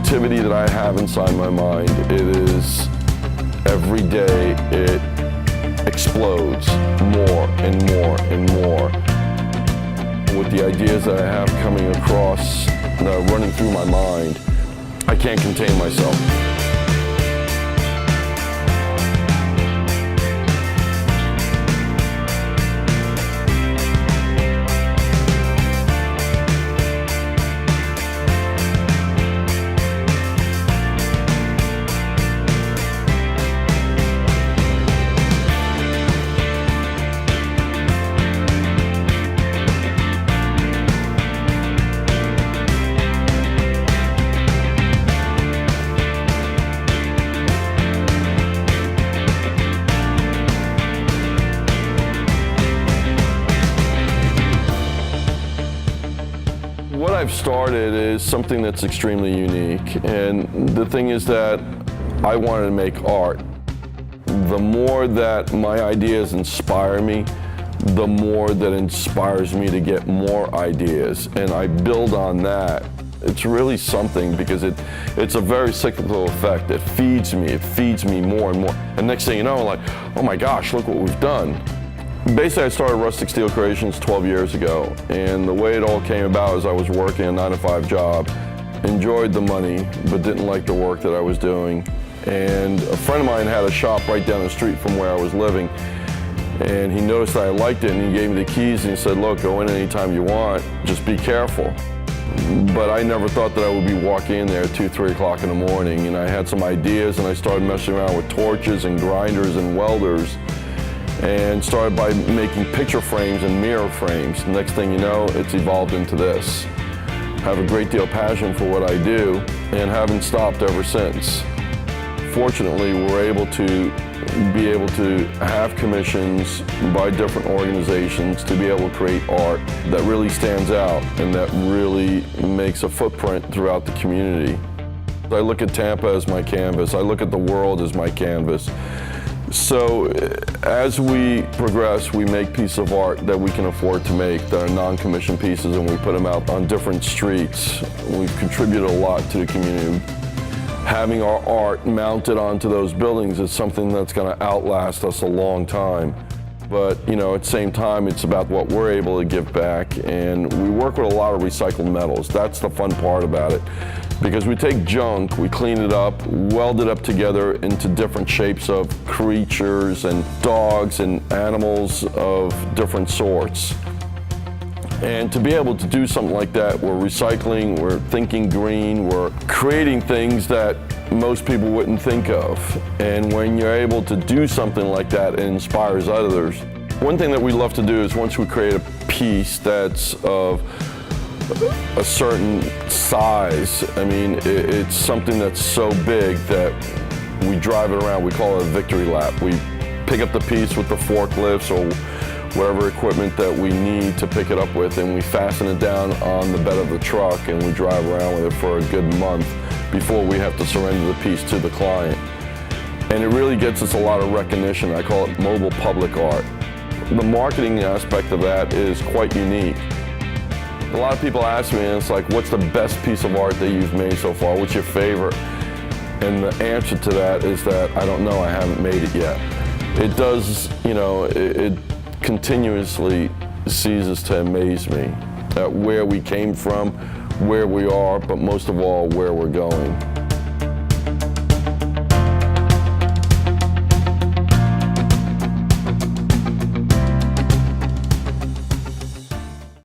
creativity that I have inside my mind, it is every day it explodes more and more and more. With the ideas that I have coming across, running through my mind, I can't contain myself. What I've started is something that's extremely unique, and the thing is that I wanted to make art. The more that my ideas inspire me, the more that inspires me to get more ideas, and I build on that. It's really something because it's a very cyclical effect. It feeds me more and more. And next thing you know, I'm like, oh my gosh, look what we've done. Basically, I started Rustic Steel Creations 12 years ago, and the way it all came about is I was working a 9-to-5 job, enjoyed the money, but didn't like the work that I was doing. And a friend of mine had a shop right down the street from where I was living, and he noticed that I liked it, and he gave me the keys, and he said, look, go in anytime you want, just be careful. But I never thought that I would be walking in there at 2, 3 o'clock in the morning, and I had some ideas, and I started messing around with torches and grinders and welders, and started by making picture frames and mirror frames. Next thing you know, it's evolved into this. I have a great deal of passion for what I do and haven't stopped ever since. Fortunately, we're able to have commissions by different organizations to be able to create art that really stands out and that really makes a footprint throughout the community. I look at Tampa as my canvas. I look at the world as my canvas. So as we progress, we make pieces of art that we can afford to make that are non-commissioned pieces, and we put them out on different streets. We've contributed a lot to the community. Having our art mounted onto those buildings is something that's going to outlast us a long time. But, you know, at the same time, it's about what we're able to give back, and we work with a lot of recycled metals. That's the fun part about it. Because we take junk, we clean it up, weld it up together into different shapes of creatures and dogs and animals of different sorts. And to be able to do something like that, we're recycling, we're thinking green, we're creating things that most people wouldn't think of. And when you're able to do something like that, it inspires others. One thing that we love to do is once we create a piece that's of a certain size, I mean, it's something that's so big that we drive it around. We call it a victory lap. We pick up the piece with the forklifts or whatever equipment that we need to pick it up with, and we fasten it down on the bed of the truck, and we drive around with it for a good month before we have to surrender the piece to the client. And it really gets us a lot of recognition. I call it mobile public art. The marketing aspect of that is quite unique. A lot of people ask me, and it's like, what's the best piece of art that you've made so far? What's your favorite? And the answer to that is that I don't know, I haven't made it yet. It does, you know, it continuously ceases to amaze me at where we came from, where we are, but most of all, where we're going.